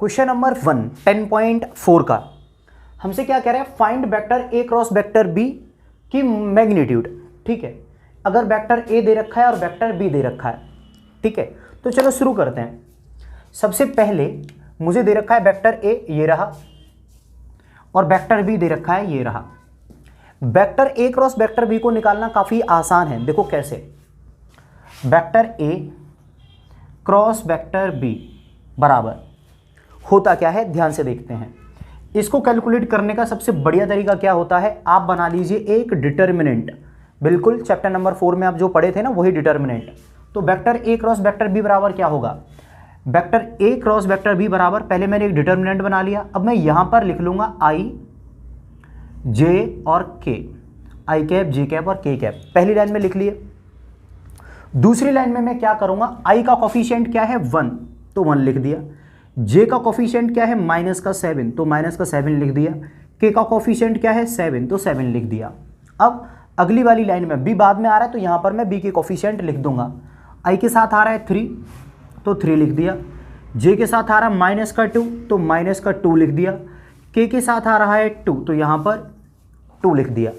Question number 1 10.4 का हमसे क्या कह रहा है, find vector A cross vector B की मैग्नीट्यूड। ठीक है, अगर वेक्टर ए दे रखा है और वेक्टर बी दे रखा है, ठीक है, तो चलो शुरू करते हैं। सबसे पहले मुझे दे रखा है वेक्टर ए, ये रहा, और वेक्टर बी दे रखा है, ये रहा। Vector A cross vector B को निकालना काफी आसान है। देखो कैसे, vector A cross vector B बराबर होता क्या है, ध्यान से देखते हैं। इसको कैलकुलेट करने का सबसे बढ़िया तरीका क्या होता है, आप बना लीजिए एक डिटर्मिनेंट। बिल्कुल चैप्टर नंबर 4 में आप जो पढ़े थे ना, वही डिटर्मिनेंट। तो vector A cross vector B बराबर क्या होगा, vector A cross vector B बराबर, पहले मैंने एक डिटर्मिनेंट बना लिया, अब मैं यहां पर लिख लूंगा आई जे और के, आई कैप जे कैप और के कैप, पहली लाइन में लिख लिए। दूसरी लाइन में मैं क्या करूंगा, आई का कोफिशिएंट क्या है 1, तो 1 लिख दिया। जे का कोफिशिएंट क्या है -7, तो -7 लिख दिया। के का कोफिशिएंट क्या है 7, तो 7 लिख दिया। अब अगली वाली लाइन में बी बाद में आ रहा है, तो यहां पर मैं बी के कोफिशिएंट लिख दूंगा। आई के साथ आ रहा है 3, तो 3 लिख दिया। जे के साथ आ रहा है -2, तो -2 लिख दिया। के साथ आ रहा है 2, तो यहां पर 2 लिख दिया।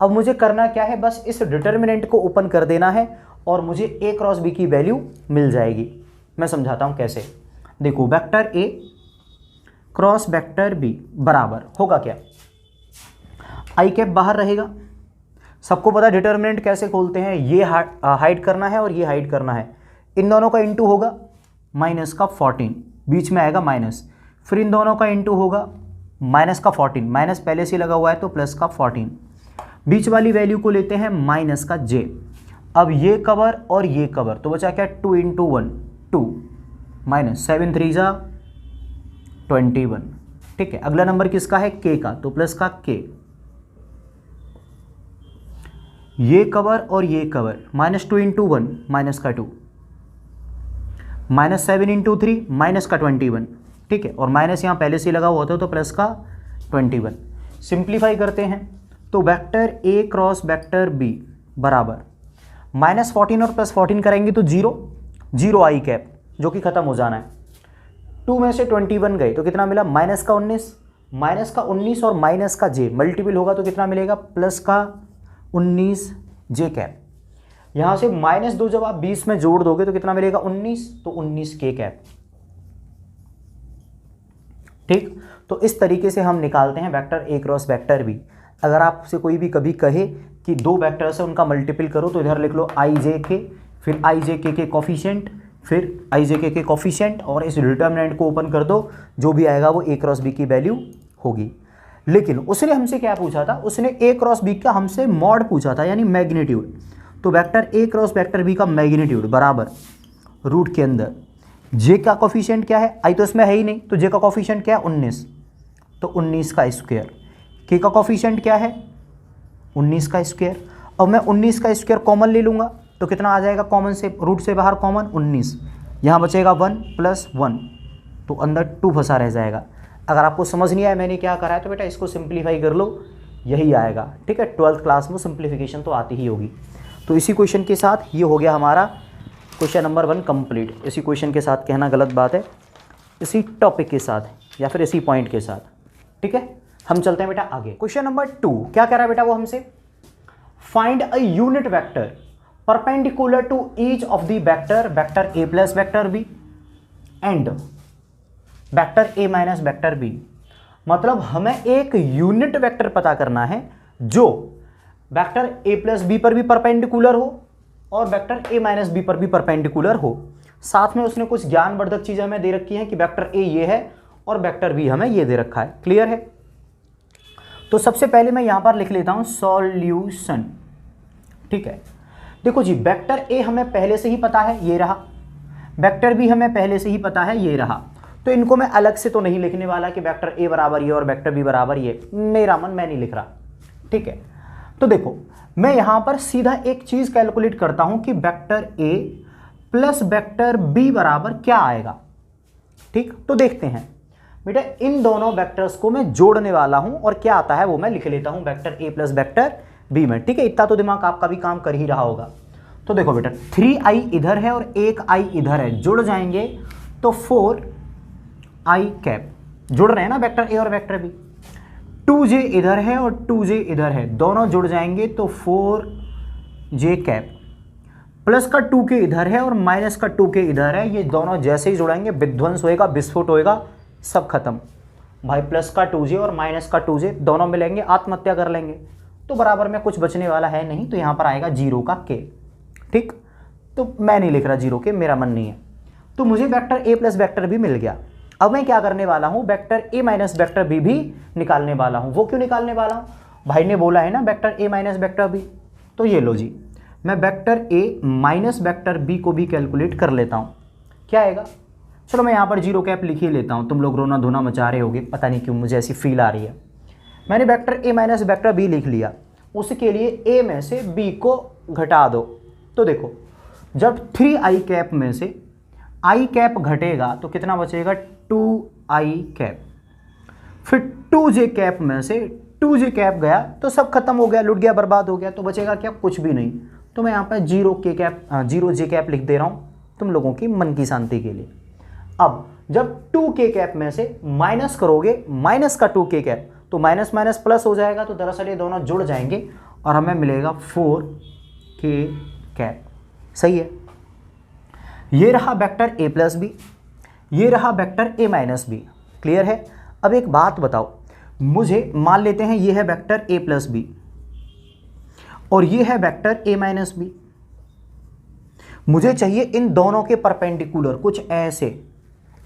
अब मुझे करना क्या है, बस इस डिटर्मिनेंट को ओपन कर देना है और मुझे ए क्रॉस बी की वैल्यू मिल जाएगी। मैं समझाता हूं कैसे। देखो, vector A cross vector B बराबर होगा क्या, आई कैप बाहर रहेगा। सबको पता है डिटर्मिनेंट कैसे खोलते हैं, ये हाइड करना है और ये हाइड करना है। इन दोनों का इंटू होगा -14, बीच में आएगा माइनस, फिर इन दोनों का इंटू होगा -14, माइनस पहले से लगा हुआ है तो +14, बीच वाली वैल्यू को लेते हैं -j। अब ये कवर और ये कवर, तो बचा क्या, 2 × 1 2, -7 3 जा 21। ठीक है, अगला नंबर किसका है, के का, तो प्लस का के। ये कवर और ये कवर, -2 × 1 -2, -7 × 3 -21। ठीक है, और माइनस यहाँ पहले से लगा हुआ था तो प्लस का 21। सिंप्लीफाई करते हैं तो vector A cross vector B बराबर -14 और +14 करेंगे तो 0 आई कैप, जो कि खत्म हो जाना है। 2 में से 21 गए तो कितना मिला, -19 और माइनस का जे मल्टीपल होगा तो कितना मिलेगा, +19 जे कैप। यहां से -2 जब आप 20 में जोड़ दोगे तो कितना मिलेगा, 19, तो 19 के कैप। ठीक, तो इस तरीके से हम निकालते हैं vector A cross vector B. अगर आपसे कोई भी कभी कहे कि 2 वेक्टर्स है उनका मल्टीपल करो, तो इधर लिख लो आई जे के, फिर आई जे के कोफिशिएंट, फिर आई जे के कोफिशिएंट, और इस डिटर्मिनेंट को ओपन कर दो, जो भी आएगा वो ए क्रॉस बी की वैल्यू होगी। लेकिन उसने हमसे क्या पूछा था, उसने ए क्रॉस बी का हमसे मॉड पूछा था, यानी मैग्नीट्यूड। तो vector A cross vector B का मैग्नीट्यूड बराबर रूट के अंदर जे का कोफिशिएंट क्या है, आई तो इसमें है ही नहीं, तो जे का कोफिशिएंट क्या है 19, तो 19 का स्क्वायर। के का कोफिशिएंट क्या है 19 का स्क्वायर। अब मैं 19 का स्क्वायर कॉमन ले लूँगा तो कितना आ जाएगा, कॉमन से रूट से बाहर कॉमन 19, यहाँ बचेगा 1 + 1, तो अंदर 2 फंसा रह जाएगा। अगर आपको समझ नहीं आया मैंने क्या करा है तो बेटा इसको सिंप्लीफाई कर लो, यही आएगा। ठीक है, 12th क्लास में सिंप्लीफिकेशन तो आती ही होगी। तो इसी क्वेश्चन के साथ ये हो गया हमारा क्वेश्चन नंबर 1 कंप्लीट। इसी क्वेश्चन के साथ कहना गलत बात है, इसी टॉपिक के साथ या फिर इसी पॉइंट के साथ। ठीक है, हम चलते हैं बेटा आगे। क्वेश्चन नंबर 2 क्या कह रहा है बेटा वो हमसे, find a unit vector perpendicular to each of the vector A plus vector B and vector A minus vector B. मतलब हमें एक यूनिट वेक्टर पता करना है जो वेक्टर ए प्लस बी पर भी परपेंडिकुलर हो और वेक्टर ए माइनस बी पर भी परपेंडिकुलर हो। साथ में उसने कुछ ज्ञानवर्धक चीजें हमें दे रखी हैं कि वेक्टर ए ये है और वेक्टर बी हमें ये दे रखा है। क्लियर है? तो सबसे पहले मैं यहां पर लिख लेता हूं सॉल्यूशन। ठीक है, देखो जी, वेक्टर ए हमें पहले से ही पता है, ये रहा। वेक्टर बी हमें पहले से ही पता है, ये रहा। तो इनको मैं अलग से तो नहीं लिखने वाला कि वेक्टर ए बराबर ये और वेक्टर बी बराबर ये, मेरा मन मैं नहीं लिख रहा। ठीक है, तो देखो मैं यहां पर सीधा एक चीज कैलकुलेट करता हूं कि vector A plus vector B बराबर क्या आएगा। ठीक, तो देखते हैं बेटा, इन दोनों वेक्टर्स को मैं जोड़ने वाला हूं और क्या आता है वो मैं लिख लेता हूं vector A plus vector B में। ठीक है, इतना तो दिमाग आपका भी काम कर ही रहा होगा। तो देखो बेटा, 3i इधर है और 1i इधर है, जुड़ जाएंगे तो 4 आई कैप, जुड़ रहे हैं ना वेक्टर ए और वेक्टर बी। 2j इधर है और 2j इधर है, दोनों जुड़ जाएंगे तो 4j कैप, प्लस का 2k इधर है और माइनस का 2k इधर है, ये दोनों जैसे ही जुड़ाएंगे विध्वंस होएगा, विस्फोट होएगा, सब खत्म भाई। प्लस का 2j और माइनस का 2j दोनों मिलेंगे, आत्महत्या कर लेंगे, तो बराबर में कुछ बचने वाला है नहीं, तो यहाँ पर आएगा 0 का k। ठीक, तो मैं नहीं लिख रहा 0 के, मेरा मन नहीं है। तो मुझे vector a plus vector b मिल गया। अब मैं क्या करने वाला हूँ, vector a minus vector b भी निकालने वाला हूँ। वो क्यों निकालने वाला हूँ, भाई ने बोला है ना vector a minus vector b, तो ये लो जी, मैं vector a minus vector b को भी कैलकुलेट कर लेता हूँ। क्या आएगा, चलो मैं यहाँ पर 0 कैप लिख ही लेता हूँ, तुम लोग रोना धोना मचा रहे होगे, पता नहीं क्यों मुझे ऐसी फील आ रही है। मैंने vector a minus vector b लिख लिया, उसके लिए a में से b को घटा दो। तो देखो जब 3i कैप में से i कैप घटेगा तो कितना बचेगा, 2i कैप, फिर 2j कैप में से 2j कैप गया तो सब खत्म हो गया, लुट गया, बर्बाद हो गया, तो बचेगा क्या, कुछ भी नहीं। तो मैं यहाँ पर 0j कैप लिख दे रहा हूँ तुम लोगों की मन की शांति के लिए। अब जब 2k कैप में से माइनस करोगे, माइनस का 2k कैप, तो माइनस माइनस प्लस हो जाएगा, तो दरअसल ये दोनों जुड़ जाएंगे और हमें मिलेगा 4k कैप। सही है, ये रहा वेक्टर a प्लस बी, ये रहा vector a minus B. Clear है। अब एक बात बताओ, मुझे मान लेते हैं ये है वेक्टर a प्लस बी और ये है वेक्टर a माइनस बी। मुझे चाहिए इन दोनों के परपेंडिकुलर, कुछ ऐसे,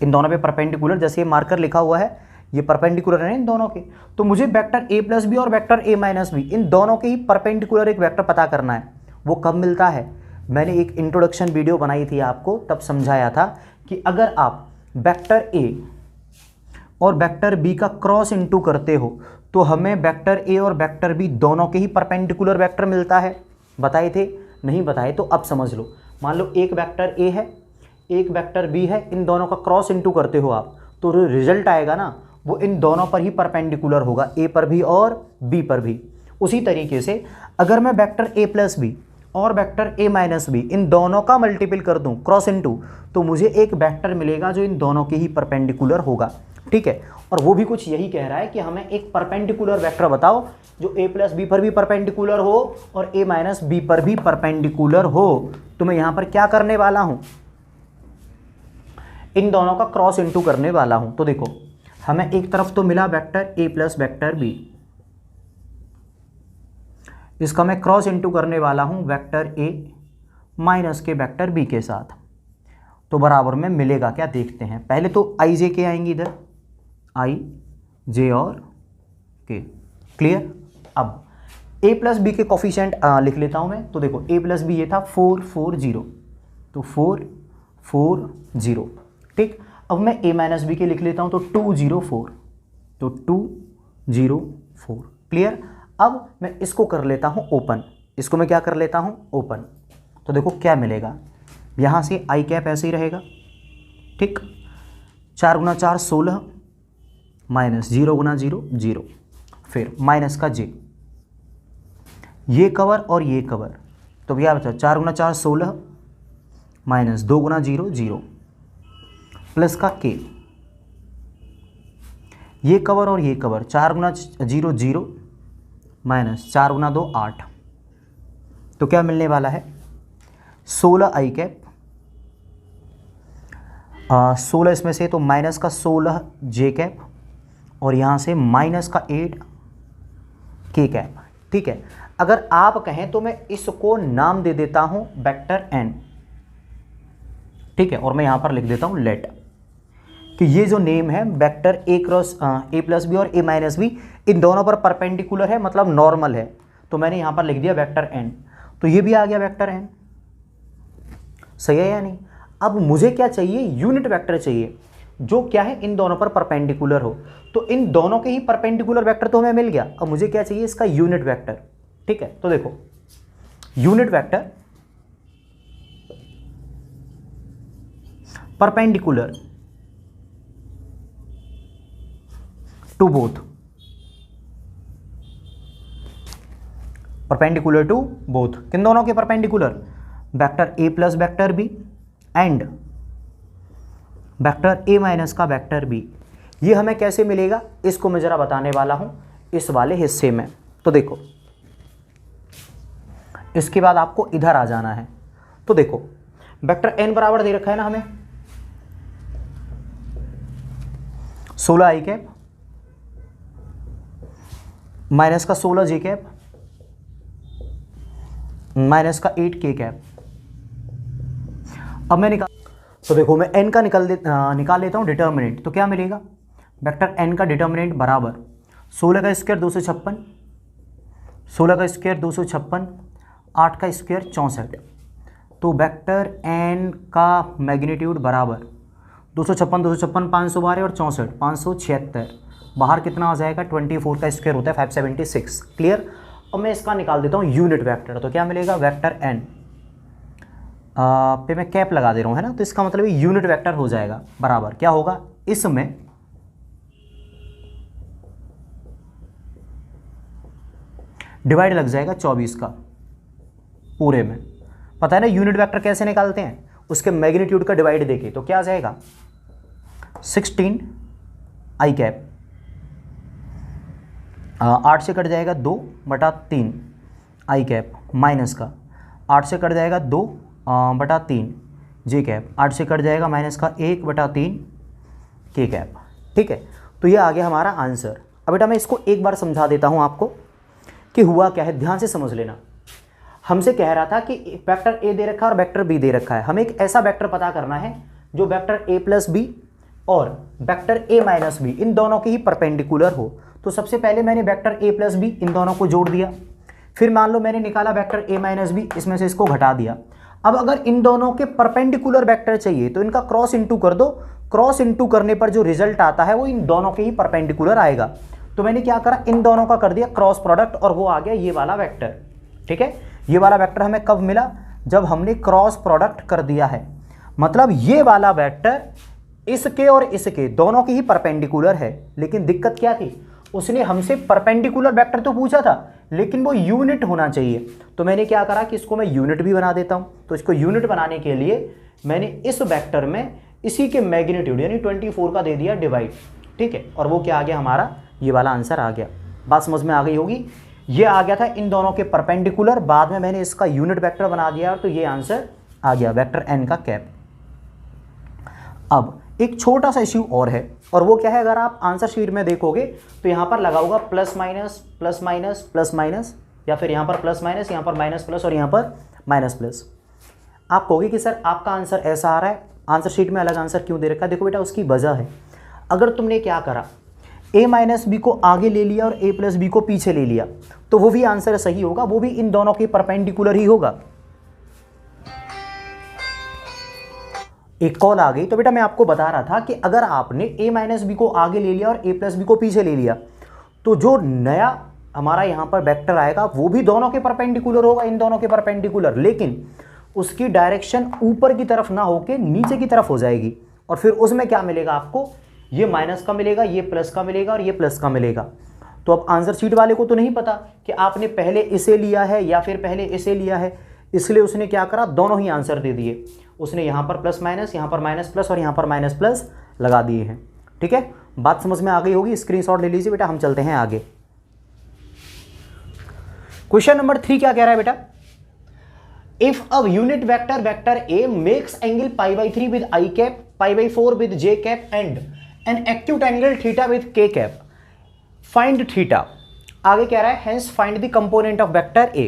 इन दोनों पे परपेंडिकुलर, जैसे ये मार्कर लिखा हुआ है, ये परपेंडिकुलर है इन दोनों के। तो मुझे वेक्टर a प्लस बी और वेक्टर a माइनस बी, इन दोनों के ही परपेंडिकुलर एक वेक्टर पता करना है। वो कब मिलता है, मैंने एक इंट्रोडक्शन वीडियो बनाई थी आपको, तब समझाया था कि अगर आप वेक्टर a और वेक्टर b का क्रॉस इनटू करते हो तो हमें वेक्टर a और वेक्टर b दोनों के ही परपेंडिकुलर वेक्टर मिलता है। बताए थे, नहीं बताए तो अब समझ लो। मान लो एक वेक्टर a है, एक वेक्टर b है, इन दोनों का क्रॉस इनटू करते हो आप, तो रिजल्ट आएगा ना वो इन दोनों पर ही परपेंडिकुलर होगा, a पर भी और b पर भी। उसी तरीके से अगर मैं वेक्टर a प्लस बी और वेक्टर a माइनस बी इन दोनों का मल्टीपल कर दूं क्रॉस इनटू, तो मुझे एक वेक्टर मिलेगा जो इन दोनों के ही परपेंडिकुलर होगा। ठीक है, और वो भी कुछ यही कह रहा है कि हमें एक परपेंडिकुलर वेक्टर बताओ जो a प्लस बी पर भी परपेंडिकुलर हो और a माइनस बी पर भी परपेंडिकुलर हो। तो मैं यहाँ पर क्या करने वाला हूँ, इन दोनों का क्रॉस इनटू करने वाला हूँ। तो देखो हमें एक तरफ तो मिला vector a plus vector b, इसका मैं क्रॉस इनटू करने वाला हूं वेक्टर a माइनस के वेक्टर b के साथ, तो बराबर में मिलेगा क्या देखते हैं। पहले तो i j के आएंगे इधर, i j और k। क्लियर। अब a प्लस बी के कोफिशिएंट लिख लेता हूं मैं। तो देखो a प्लस बी ये था 4 4 0, तो 4 4 0। ठीक, अब मैं a माइनस बी के लिख लेता हूं, तो 2 0 4, तो 2 0 4। क्लियर। अब मैं इसको कर लेता हूं ओपन, इसको मैं क्या कर लेता हूं ओपन, तो देखो क्या मिलेगा, यहां से आई कैप ऐसे ही रहेगा। ठीक, 4 गुना 4 16 माइनस 0 गुना 0 0, फिर माइनस का j, ये कवर और ये कवर, तो क्या बचा 4 गुना 4 16 माइनस 2 गुना 0 0, प्लस का k, ये कवर और ये कवर, 4 गुना 0 0 माइनस 4 गुना 2 8, तो क्या मिलने वाला है 16 आई कैप, 16 इसमें से तो माइनस का 16 जे कैप और यहाँ से माइनस का 8 के कैप। ठीक है, अगर आप कहें तो मैं इसको नाम दे देता हूँ वेक्टर n। ठीक है, और मैं यहाँ पर लिख देता हूँ लेट, कि ये जो नेम है vector a cross a plus B और a माइनस बी इन दोनों पर परपेंडिकुलर है, मतलब नॉर्मल है, तो मैंने यहाँ पर लिख दिया वेक्टर n। तो ये भी आ गया वेक्टर n। सही है या नहीं। अब मुझे क्या चाहिए, यूनिट वेक्टर चाहिए जो क्या है इन दोनों पर परपेंडिकुलर हो। तो इन दोनों के ही परपेंडिकुलर वेक्टर तो हमें मिल गया, अब मुझे क्या चाहिए इसका यूनिट वेक्टर। ठीक है, तो देखो unit vector perpendicular to both, perpendicular to both, किन दोनों के perpendicular, vector a plus vector b and vector A minus का वेक्टर बी। ये हमें कैसे मिलेगा इसको मैं ज़रा बताने वाला हूँ इस वाले हिस्से में। तो देखो इसके बाद आपको इधर आ जाना है। तो देखो वेक्टर एन बराबर दे रखा है ना हमें 16 आई कैप माइनस का 16 जे कैप माइनस का 8 के कैप। अब मैं तो देखो मैं n का निकाल लेता हूँ डिटर्मिनेंट। तो क्या मिलेगा वेक्टर n का डिटर्मिनेंट बराबर 16 का स्क्वायर 256, 16 का स्क्वायर 256, 8 का स्क्वायर 64। तो वेक्टर n का मैग्नीट्यूड बराबर 256 256 512 और 64 576। बाहर कितना आ जाएगा 24 का स्क्वायर होता है 576। क्लियर। अब मैं इसका निकाल देता हूँ यूनिट वेक्टर। तो क्या मिलेगा वेक्टर n पे मैं कैप लगा दे रहा हूँ है ना, तो इसका मतलब यूनिट वेक्टर हो जाएगा बराबर क्या होगा इसमें डिवाइड लग जाएगा 24 का पूरे में। पता है ना यूनिट वेक्टर कैसे निकालते हैं उसके मैग्नीट्यूड का डिवाइड देके। तो क्या आ जाएगा 16 आई कैप 8 से कट जाएगा 2/3 आई कैप माइनस का 8 से कट जाएगा 2/3 जे कैप 8 से कट जाएगा माइनस का 1/3 के कैप। ठीक है। तो ये आ गया हमारा आंसर। अब बेटा मैं इसको एक बार समझा देता हूँ आपको कि हुआ क्या है, ध्यान से समझ लेना। हमसे कह रहा था कि वेक्टर ए दे रखा है और वेक्टर बी दे रखा है। हमें एक ऐसा वेक्टर पता करना है जो वेक्टर ए प्लस बी और वेक्टर ए माइनस बी इन दोनों के ही परपेंडिकुलर हो। तो सबसे पहले मैंने वेक्टर ए प्लस बी इन दोनों को जोड़ दिया। फिर मान लो मैंने निकाला वेक्टर ए माइनस बी, इसमें से इसको घटा दिया। अब अगर इन दोनों के परपेंडिकुलर वेक्टर चाहिए तो इनका क्रॉस इंटू कर दो। क्रॉस इंटू करने पर जो रिजल्ट आता है वो इन दोनों के ही परपेंडिकुलर आएगा। तो मैंने क्या करा इन दोनों का कर दिया क्रॉस प्रोडक्ट और वो आ गया ये वाला वेक्टर। ठीक है। ये वाला वेक्टर हमें कब मिला जब हमने क्रॉस प्रोडक्ट कर दिया है। मतलब ये वाला वेक्टर इसके और इसके दोनों के ही परपेंडिकुलर है। लेकिन दिक्कत क्या थी उसने हमसे परपेंडिकुलर वेक्टर तो पूछा था लेकिन वो यूनिट होना चाहिए। तो मैंने क्या करा कि इसको मैं यूनिट भी बना देता हूँ। तो इसको यूनिट बनाने के लिए मैंने इस वेक्टर में इसी के मैग्नीट्यूड यानी 24 का दे दिया डिवाइड। ठीक है। और वो क्या आ गया हमारा ये वाला आंसर आ गया। बात समझ में आ गई होगी। ये आ गया था इन दोनों के परपेंडिकुलर, बाद में मैंने इसका यूनिट वेक्टर बना दिया तो ये आंसर आ गया वेक्टर एन का कैप। अब एक छोटा सा इश्यू और है और वो क्या है अगर आप आंसर शीट में देखोगे तो यहाँ पर लगा होगा plus minus plus minus plus minus, या फिर यहाँ पर प्लस माइनस यहाँ पर माइनस प्लस और यहाँ पर माइनस प्लस। आप कहोगे कि सर आपका आंसर ऐसा आ रहा है आंसर शीट में अलग आंसर क्यों दे रखा है। देखो बेटा उसकी वजह है। अगर तुमने क्या करा a माइनस बी को आगे ले लिया और a प्लस बी को पीछे ले लिया तो वो भी आंसर सही होगा, वो भी इन दोनों के परपेंडिकुलर ही होगा। एक कॉल आ गई। तो बेटा मैं आपको बता रहा था कि अगर आपने a माइनस बी को आगे ले लिया और a प्लस बी को पीछे ले लिया तो जो नया हमारा यहाँ पर वेक्टर आएगा वो भी दोनों के परपेंडिकुलर होगा, इन दोनों के परपेंडिकुलर, लेकिन उसकी डायरेक्शन ऊपर की तरफ ना होके नीचे की तरफ हो जाएगी। और फिर उसमें क्या मिलेगा आपको ये माइनस का मिलेगा, ये प्लस का मिलेगा और ये प्लस का मिलेगा। तो अब आंसर शीट वाले को तो नहीं पता कि आपने पहले इसे लिया है या फिर पहले इसे लिया है, इसलिए उसने क्या करा दोनों ही आंसर दे दिए। उसने यहाँ पर प्लस माइनस, यहाँ पर माइनस प्लस और यहाँ पर माइनस प्लस लगा दिए हैं। ठीक है। बात समझ में आ गई होगी। स्क्रीनशॉट ले लीजिए बेटा, हम चलते हैं आगे। क्वेश्चन नंबर 3 क्या कह रहा है बेटा, if a unit vector vector A makes angle π/3 with i cap, π/4 with j cap and an acute angle theta with k cap, find theta. आगे कह रहा है hence find the component of vector A.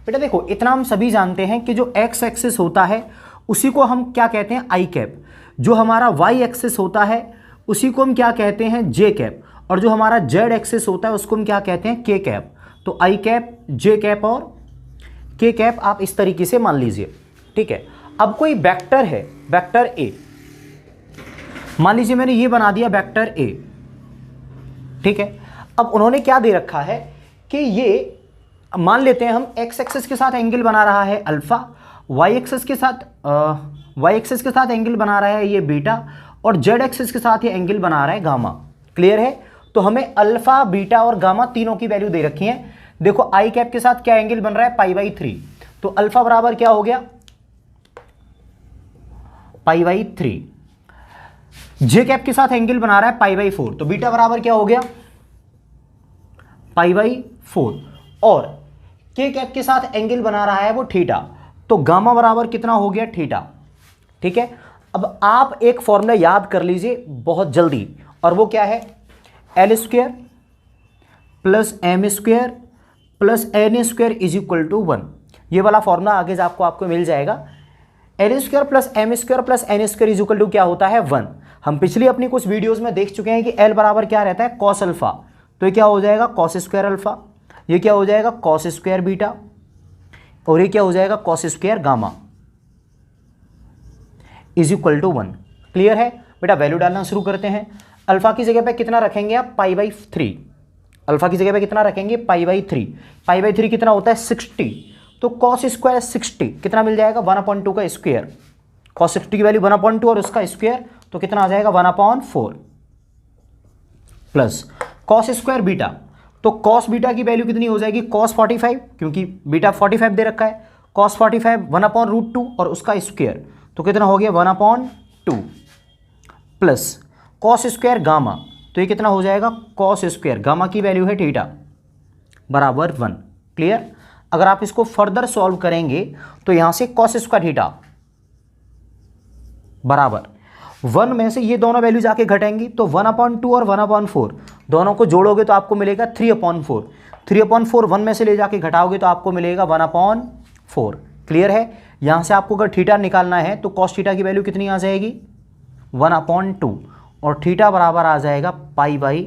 बेटा देखो इतना हम सभी जानते हैं कि जो एक्स एक्सिस होता है उसी को हम क्या कहते हैं आई कैप, जो हमारा वाई एक्सिस होता है उसी को हम क्या कहते हैं जे कैप, और जो हमारा जेड एक्सिस होता है उसको हम क्या कहते हैं के कैप। तो आई कैप, जे कैप और के कैप आप इस तरीके से मान लीजिए। ठीक है। अब कोई वेक्टर है वेक्टर ए, मान लीजिए मैंने ये बना दिया वेक्टर ए। ठीक है। अब उन्होंने क्या दे रखा है कि ये मान लेते हैं हम एक्स एक्सिस के साथ एंगल बना रहा है अल्फा, वाई एक्सिस के साथ एंगल बना रहा है ये बीटा, और जेड एक्सिस के साथ ये एंगल बना रहा है गामा। क्लियर है। तो हमें अल्फा, बीटा और गामा तीनों की वैल्यू दे रखी है। देखो आई कैप के साथ क्या एंगल बन रहा है π/3, तो अल्फा बराबर क्या हो गया π/3। जे कैप के साथ एंगल बना रहा है पाई बाई 4, तो बीटा बराबर क्या हो गया, पाई बाई 4, और के कैप के साथ एंगल बना रहा है वो थीटा, तो गामा बराबर कितना हो गया, थीटा। ठीक है, अब आप एक फॉर्मूला याद कर लीजिए बहुत जल्दी, और वो क्या है, L square plus M square plus N square is equal to 1। ये वाला फॉर्मूला आगे आपको मिल जाएगा। L square plus M square plus N square is equal to क्या होता है, 1। हम पिछली अपनी कुछ वीडियोस में देख चुके हैं कि एल बराबर क्या रहता है, कॉस अल्फा, तो ये क्या हो जाएगा, कॉस स्क्वायर अल्फा, ये क्या हो जाएगा, कॉस स्क्वायर बीटा, और ये क्या हो जाएगा, cos square gamma is equal to 1। Clear है बेटा, वैल्यू डालना शुरू करते हैं। अल्फा की जगह पे कितना रखेंगे आप, पाई बाई 3, अल्फा की जगह पे कितना रखेंगे, पाई बाई 3, पाई बाई 3 कितना होता है, 60, तो कॉस स्क्वायर 60 कितना मिल जाएगा, 1/2 का स्क्वायर, कॉस 60 की वैल्यू 1/2 और उसका स्क्वायर, तो कितना आ जाएगा 1/4 प्लस कॉस स्क्वायर बीटा, तो कॉस बीटा की वैल्यू कितनी हो जाएगी, कॉस 45, क्योंकि बीटा 45 दे रखा है, कॉस 45 1/√2 और उसका स्क्वायर, तो कितना हो गया 1/2 प्लस कॉस स्क्वायर गामा, तो ये कितना हो जाएगा, कॉस स्क्वायर गामा की वैल्यू है थीटा बराबर 1। क्लियर, अगर आप इसको फर्दर सॉल्व करेंगे तो यहां से कॉस स्क्वायर थीटा बराबर 1 में से ये दोनों वैल्यू जाके घटेंगी, तो 1/2 और 1/4 दोनों को जोड़ोगे तो आपको मिलेगा 3/4, 3/4 1 में से ले जाके घटाओगे तो आपको मिलेगा 1/4। क्लियर है, यहां से आपको अगर थीटा निकालना है तो कॉस थीटा की वैल्यू कितनी आ जाएगी, 1/2, और थीटा बराबर आ जाएगा पाई बाई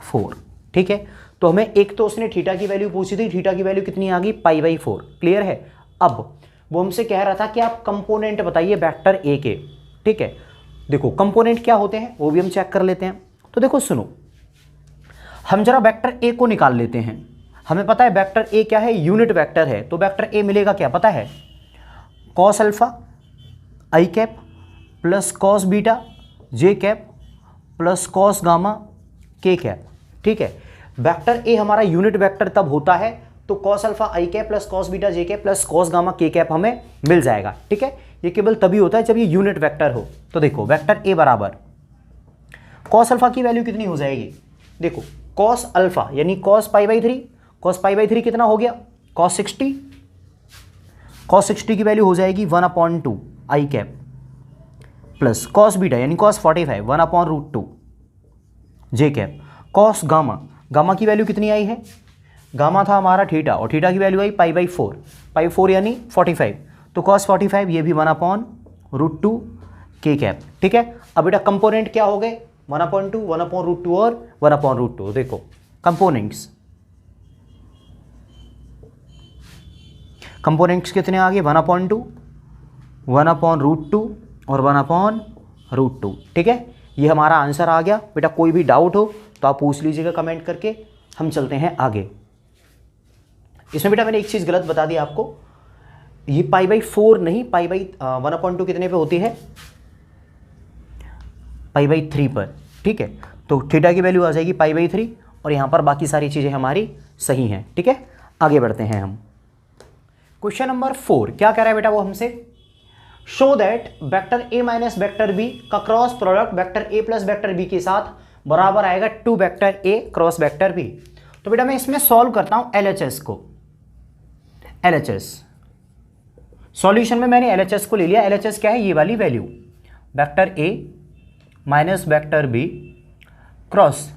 4। ठीक है, तो हमें एक तो उसने थीटा की वैल्यू पूछी थी, थीटा की वैल्यू कितनी आ गई, पाई बाई 4। क्लियर है, अब वो हमसे कह रहा था कि आप कंपोनेंट बताइए वेक्टर ए के। ठीक है, देखो कंपोनेंट क्या होते हैं वो भी हम चेक कर लेते हैं। तो देखो सुनो, हम जरा वेक्टर ए को निकाल लेते हैं। हमें पता है वेक्टर ए क्या है, यूनिट वेक्टर है, तो वेक्टर ए मिलेगा क्या पता है, कॉस अल्फा आई कैप प्लस कॉस बीटा जे कैप प्लस कॉस गामा के कैप। ठीक है, वेक्टर ए हमारा यूनिट वेक्टर तब होता है तो कॉस अल्फा आई कैप प्लस कॉस बीटा जे कैप प्लस कॉस गामा के कैप हमें मिल जाएगा। ठीक है, ये केवल तभी होता है जब ये यूनिट वेक्टर हो। तो देखो वेक्टर ए बराबर कॉस अल्फा की वैल्यू कितनी हो जाएगी, देखो कॉस अल्फा यानी cos pi by 3, cos pi by 3 कितना हो गया, कॉस 60, कॉस 60 की वैल्यू हो जाएगी 1/2 आई कैप प्लस कॉस बीटा यानी कॉस 45 1/√2 जे कैप, कॉस गामा, गामा की वैल्यू कितनी आई है, गामा था हमारा थीटा और थीटा की वैल्यू आई पाई बाई 4, पाई 4 यानी 45, तो कॉस 45 ये भी 1/√2 के कैप। ठीक है, अब बेटा कंपोनेंट क्या हो गए, 1/2 1/√2 और 1/√2। देखो कंपोनेंट्स, कंपोनेंट्स कितने आ गए, 1/2 1/√2 और 1/√2। ठीक है, ये हमारा आंसर आ गया। बेटा कोई भी डाउट हो तो आप पूछ लीजिएगा कमेंट करके, हम चलते हैं आगे। इसमें बेटा मैंने एक चीज़ गलत बता दी आपको, ये पाई बाई 4 नहीं, पाई बाई 1/2 कितने पे होती है, पाई बाई 3 पर। ठीक है, तो थीटा की वैल्यू आ जाएगी पाई बाई 3 और यहाँ पर बाकी सारी चीज़ें हमारी सही हैं। ठीक है, आगे बढ़ते हैं हम। क्वेश्चन नंबर 4 क्या कह रहा है बेटा वो हमसे, show that vector A minus vector B का cross product vector A plus vector B के साथ बराबर आएगा 2 vector A cross vector B. तो बेटा मैं इसमें सॉल्व करता हूं एलएचएस को, एलएचएस सॉल्यूशन में मैंने एलएचएस को ले लिया। एलएचएस क्या है, ये वाली value, vector A minus vector B cross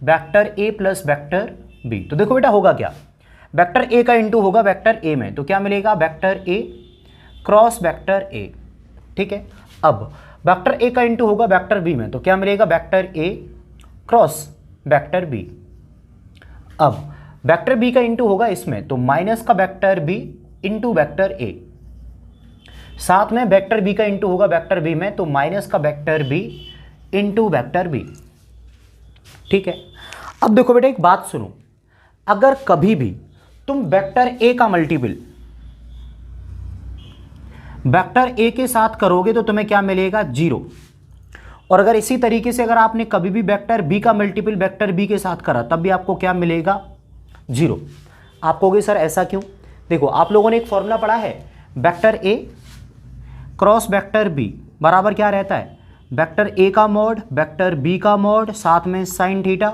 vector A plus vector B. तो देखो बेटा होगा क्या, वेक्टर ए का इंटू होगा वेक्टर ए में, तो क्या मिलेगा, वेक्टर ए क्रॉस वेक्टर ए। ठीक है, अब वेक्टर ए का इंटू होगा वेक्टर बी में, तो क्या मिलेगा, vector A cross vector B. अब वेक्टर बी का इंटू होगा इसमें, तो माइनस का vector B into vector A, साथ में वेक्टर बी का इंटू होगा वेक्टर बी में, तो माइनस का vector B into vector B. ठीक है, अब देखो बेटा एक बात सुनो, अगर कभी भी तुम वेक्टर ए का मल्टीपल वेक्टर ए के साथ करोगे तो तुम्हें क्या मिलेगा, 0। और अगर इसी तरीके से अगर आपने कभी भी वेक्टर बी का मल्टीपल वेक्टर बी के साथ करा तब भी आपको क्या मिलेगा, 0। आप कहोगे सर ऐसा क्यों, देखो आप लोगों ने एक फॉर्मूला पढ़ा है, vector A cross vector B बराबर क्या रहता है, वेक्टर ए का मॉड, वेक्टर बी का मॉड, साथ में साइन थीटा,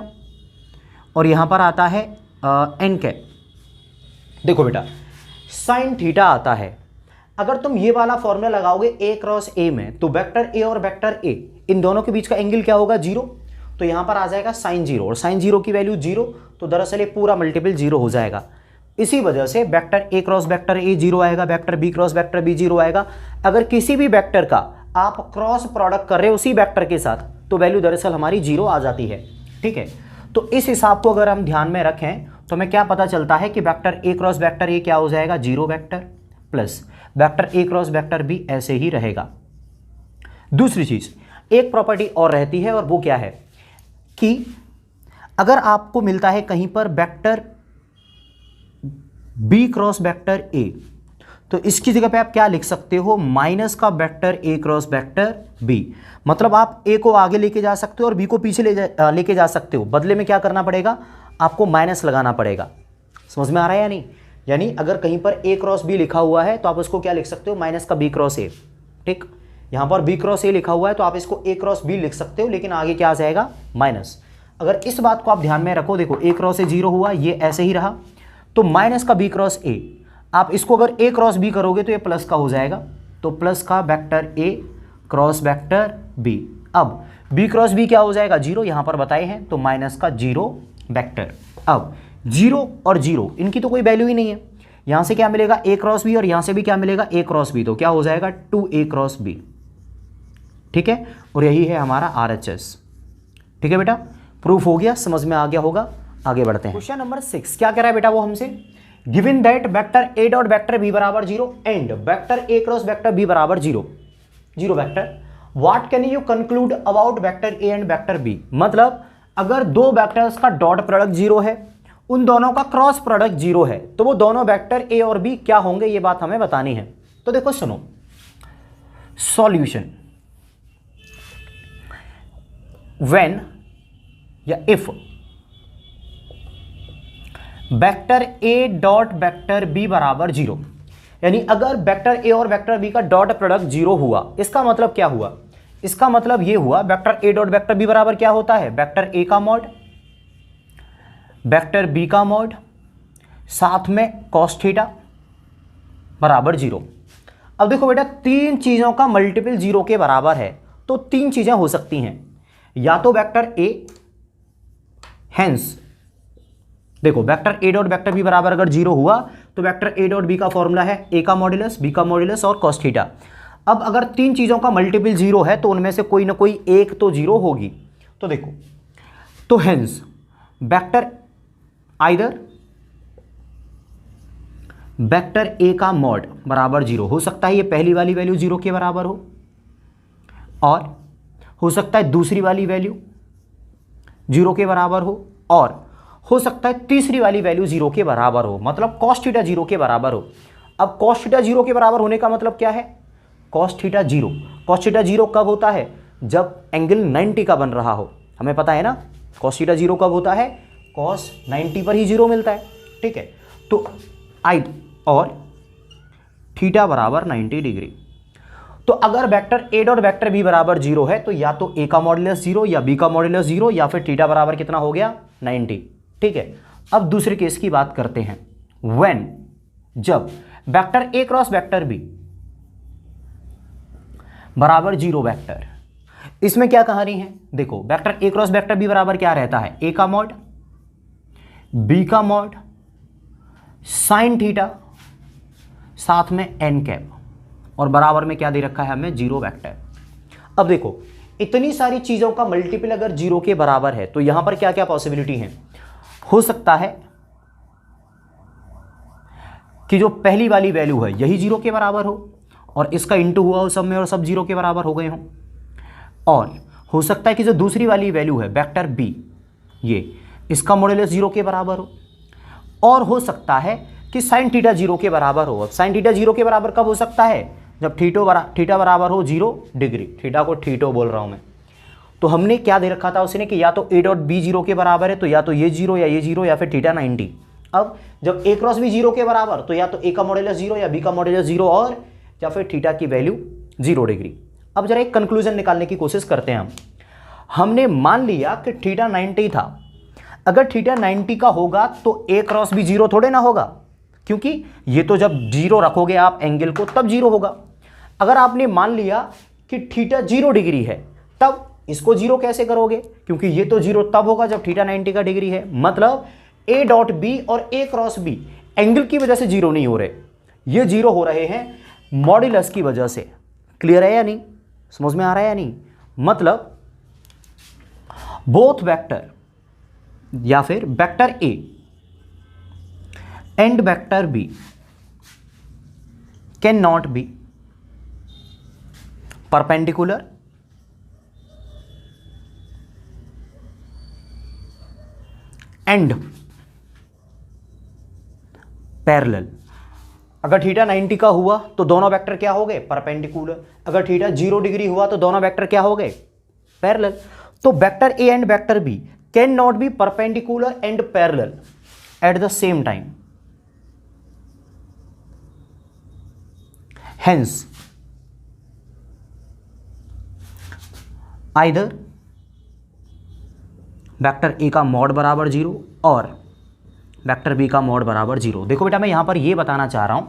और यहाँ पर आता है एन कैप। देखो बेटा, साइन थीटा आता है, अगर तुम ये वाला फॉर्मूला लगाओगे ए क्रॉस ए में, तो वेक्टर ए और वेक्टर ए इन दोनों के बीच का एंगल क्या होगा, जीरो। तो यहाँ पर आ जाएगा साइन जीरो, और साइन जीरो की वैल्यू जीरो, तो दरअसल ये पूरा मल्टीपल जीरो हो जाएगा। इसी वजह से vector A cross vector A zero आएगा, vector B cross vector B zero आएगा। अगर किसी भी वेक्टर का आप क्रॉस प्रोडक्ट कर रहे हो उसी वेक्टर के साथ, तो वैल्यू दरअसल हमारी जीरो आ जाती है। ठीक है, तो इस हिसाब को अगर हम ध्यान में रखें तो हमें क्या पता चलता है कि vector A cross vector A क्या हो जाएगा, zero vector, plus vector A cross vector B ऐसे ही रहेगा। दूसरी चीज, एक प्रॉपर्टी और रहती है, और वो क्या है कि अगर आपको मिलता है कहीं पर vector B cross vector A, तो इसकी जगह पे आप क्या लिख सकते हो, माइनस का vector A cross vector B. मतलब आप ए को आगे लेके जा सकते हो और बी को पीछे लेके जा सकते हो, बदले में क्या करना पड़ेगा, आपको माइनस लगाना पड़ेगा। समझ में आ रहा है या नहीं? यानी अगर कहीं पर ए क्रॉस बी लिखा हुआ है तो आप उसको क्या लिख सकते हो, माइनस का बी क्रॉस ए। ठीक, यहां पर बी क्रॉस ए लिखा हुआ है तो आप इसको ए क्रॉस बी लिख सकते हो, लेकिन आगे क्या आ जाएगा, माइनस। अगर इस बात को आप ध्यान में रखो, देखो ए क्रॉस ए जीरो हुआ, ये ऐसे ही रहा, तो माइनस का बी क्रॉस ए, आप इसको अगर ए क्रॉस बी करोगे तो ये प्लस का हो जाएगा, तो प्लस का vector A cross vector B. अब बी क्रॉस बी क्या हो जाएगा, जीरो, यहां पर बताए हैं, तो माइनस का जीरो वेक्टर। अब जीरो और जीरो इनकी तो कोई वैल्यू ही नहीं है, यहां से क्या मिलेगा, ए क्रॉस बी, और यहां से भी क्या मिलेगा, ए क्रॉस बी, तो क्या हो जाएगा, 2a क्रॉस बी। ठीक है, और यही है हमारा RHS। ठीक है बेटा, प्रूफ हो गया, समझ में आ गया होगा। आगे बढ़ते हैं। क्वेश्चन नंबर 6 क्या कह रहा है बेटा वो हमसे, given that vector A dot vector B बराबर zero and vector A cross vector B बराबर zero, zero vector, what can you conclude about vector A and vector B. मतलब अगर दो वेक्टर्स का डॉट प्रोडक्ट जीरो है, उन दोनों का क्रॉस प्रोडक्ट जीरो है, तो वो दोनों वेक्टर ए और बी क्या होंगे, ये बात हमें बतानी है। तो देखो सुनो, सॉल्यूशन, व्हेन या if vector A dot vector B बराबर जीरो, यानी अगर वेक्टर ए और वेक्टर बी का डॉट प्रोडक्ट जीरो हुआ, इसका मतलब क्या हुआ, इसका मतलब ये हुआ vector A dot vector B बराबर क्या होता है, वेक्टर ए का मॉड, वेक्टर बी का मॉड, साथ में कॉस थीटा बराबर जीरो। अब देखो बेटा, तीन चीजों का मल्टीपल जीरो के बराबर है, तो तीन चीजें हो सकती हैं, या तो वेक्टर ए, हेंस देखो vector A dot vector B बराबर अगर जीरो हुआ तो वेक्टर ए डॉट बी का फॉर्मूला है ए का मॉड्यूलस, बी का मॉड्यूलस और कॉस थीटा। अब अगर तीन चीजों का मल्टीपल जीरो है तो उनमें से कोई ना कोई एक तो जीरो होगी। तो देखो, तो hence vector either vector A का मॉड बराबर जीरो हो सकता है, ये पहली वाली वैल्यू जीरो के बराबर हो, और हो सकता है दूसरी वाली वैल्यू जीरो के बराबर हो सकता है तीसरी वाली वैल्यू जीरो के बराबर हो, मतलब कॉस थीटा जीरो के बराबर हो। अब कॉस थीटा जीरो के बराबर होने का मतलब क्या है, cos theta zero, cos theta zero कब होता है, जब एंगल 90 का बन रहा हो, हमें पता है ना, कॉस थीटा जीरो कब होता है, कॉस 90 पर ही जीरो मिलता है। ठीक है, तो आई और थीटा बराबर 90 डिग्री। तो अगर vector A dot vector B बराबर जीरो है तो या तो ए का मॉड्यूलस जीरो या बी का मॉड्यूलस जीरो या फिर थीटा बराबर कितना हो गया, 90। ठीक है, अब दूसरे केस की बात करते हैं, व्हेन जब vector A cross vector B बराबर जीरो वेक्टर, इसमें क्या कहानी है, देखो vector A cross vector B बराबर क्या रहता है, ए का मॉड, बी का मॉड, साइन थीटा, साथ में एन कैप, और बराबर में क्या दे रखा है हमें, जीरो वेक्टर। अब देखो, इतनी सारी चीजों का मल्टीपल अगर जीरो के बराबर है तो यहां पर क्या क्या पॉसिबिलिटी है, हो सकता है कि जो पहली वाली वैल्यू है यही जीरो के बराबर हो और इसका इंटू हुआ हो सब में और सब जीरो के बराबर हो गए हों, और हो सकता है कि जो दूसरी वाली वैल्यू है वेक्टर बी, ये इसका मॉड्यूलस जीरो के बराबर हो सकता है कि साइन थीटा जीरो के बराबर हो। अब साइन थीटा जीरो के बराबर कब हो सकता है, जब थीटा बराबर हो 0 डिग्री, थीटा को थीटो बोल रहा हूं मैं। तो हमने क्या दे रखा था उसने कि या तो ए डॉट बी जीरो के बराबर है, तो या तो ये जीरो या फिर थीटा 90। अब जब ए क्रॉस बी जीरो के बराबर, तो या तो ए का मॉड्यूलस जीरो या बी का मॉड्यूलस जीरो, और या फिर थीटा की वैल्यू 0 डिग्री। अब जरा एक कंक्लूजन निकालने की कोशिश करते हैं हमने मान लिया कि थीटा 90 था। अगर थीटा 90 का होगा तो ए क्रॉस बी जीरो थोड़े ना होगा, क्योंकि ये तो जब जीरो रखोगे आप एंगल को तब जीरो होगा। अगर आपने मान लिया कि थीटा 0 डिग्री है तब इसको जीरो कैसे करोगे, क्योंकि ये तो जीरो तब होगा जब थीटा 90 का डिग्री है। मतलब ए डॉट बी और ए क्रॉस बी एंगल की वजह से जीरो नहीं हो रहे, ये जीरो हो रहे हैं मॉड्यूलस की वजह से। क्लियर है या नहीं, समझ में आ रहा है या नहीं? मतलब बोथ वेक्टर या फिर vector A and vector B can not be perpendicular and parallel. अगर थीटा 90 का हुआ तो दोनों वेक्टर क्या हो गए? परपेंडिकुलर। अगर थीटा 0 डिग्री हुआ तो दोनों वेक्टर क्या हो गए? पैरेलल। तो vector A and vector B can not be perpendicular and parallel at the same time. Hence either vector A का मॉड बराबर 0 और वेक्टर बी का मॉड बराबर 0। देखो बेटा, मैं यहां पर यह बताना चाह रहा हूं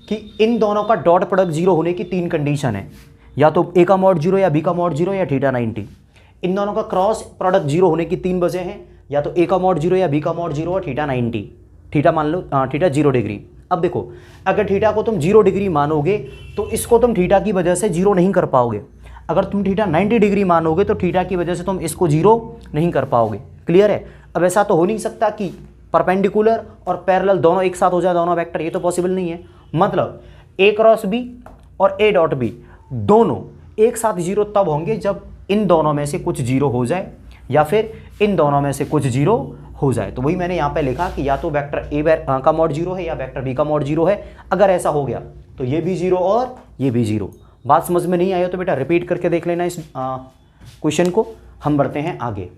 कि इन दोनों का डॉट प्रोडक्ट 0 होने की 3 कंडीशन है, या तो ए का मॉड 0 या बी का मॉड 0 या थीटा 90। इन दोनों का क्रॉस प्रोडक्ट 0 होने की 3 वजह हैं, या तो ए का मॉड 0 या बी का मॉड 0 और थीटा 90। थीटा मान लो थीटा 0 डिग्री। अब देखो, अगर थीटा को तुम 0 डिग्री मानोगे तो इसको तुम थीटा की वजह से 0 नहीं कर पाओगे। अगर तुम थीटा 90 डिग्री मानोगे तो थीटा की वजह से तुम इसको 0 नहीं कर पाओगे। क्लियर है? अब ऐसा तो हो नहीं सकता कि परपेंडिकुलर और पैरेलल दोनों एक साथ हो जाए दोनों वेक्टर, ये तो पॉसिबल नहीं है। मतलब ए क्रॉस बी और ए डॉट बी दोनों एक साथ 0 तब होंगे जब इन दोनों में से कुछ 0 हो जाए या फिर इन दोनों में से कुछ 0 हो जाए। तो वही मैंने यहाँ पे लिखा कि या तो वेक्टर ए का मॉड 0 है या वेक्टर बी का मॉड 0 है। अगर ऐसा हो गया तो ये भी 0 और ये भी 0। बात समझ में नहीं आई हो तो बेटा रिपीट करके देख लेना इस क्वेश्चन को। हम बढ़ते हैं आगे।